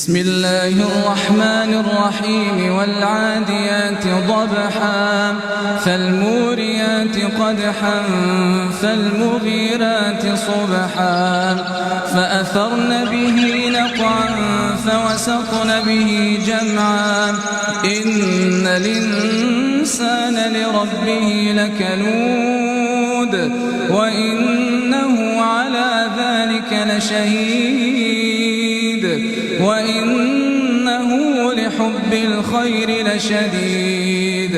بسم الله الرحمن الرحيم والعاديات ضبحا فالموريات قدحا فالمغيرات صبحا فأثرن به نقعا فوسطن به جمعا إن الإنسان لربه لكنود وإنه على ذلك لشهيد وإنه لحب الخير لشديد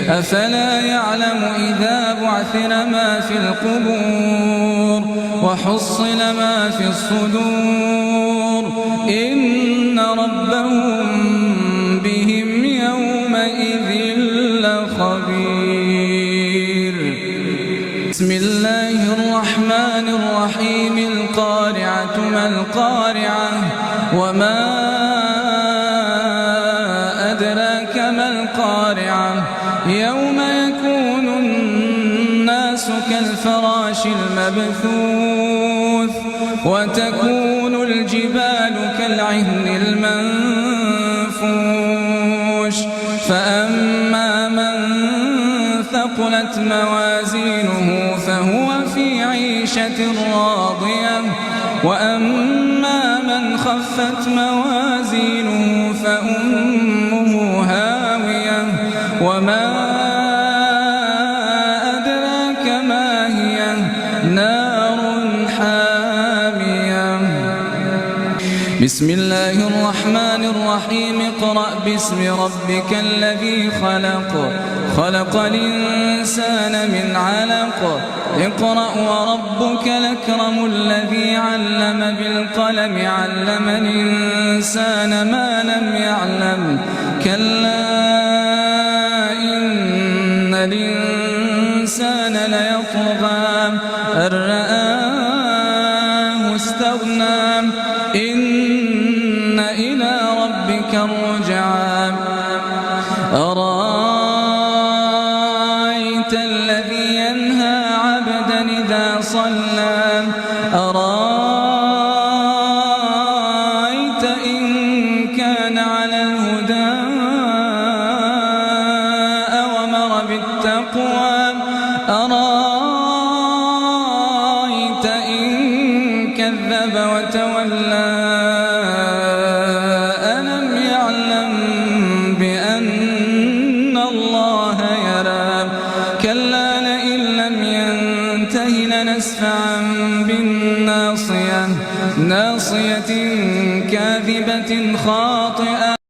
أفلا يعلم إذا بعثر ما في القبور وحصل ما في الصدور إن ربهم بهم يومئذ لخبير. بسم الله الرحمن الرحيم القارعة ما القارعة وما أدراك ما القارعة يوم يكون الناس كالفراش المبثوث وتكون الجبال كالعهن المنفوش فأما من ثقلت موازينه فهو في عيشة راضية وأما من خفت موازينه فأمه هاوية وما أدراك ما هي نار حامية. بسم الله الرحمن الرحيم اقرأ باسم ربك الذي خلق خلق الإنسان من علق اقرأ وربك الأكرم الذي علم بالقلم علم الإنسان ما لم يعلم كلا إن الإنسان ليطغى أن رآه استغنى إن إلى ربك الرجعى أرأيت الذي ينهى عبدا إذا صلى أرأيت إن كان على الهدى أوامر بالتقوى أرأيت إن كذب وتولى ألم يعلم بأن الله يرى كلا لئن لم ينته لنسفعا بالناصية ناصية كاذبة خاطئة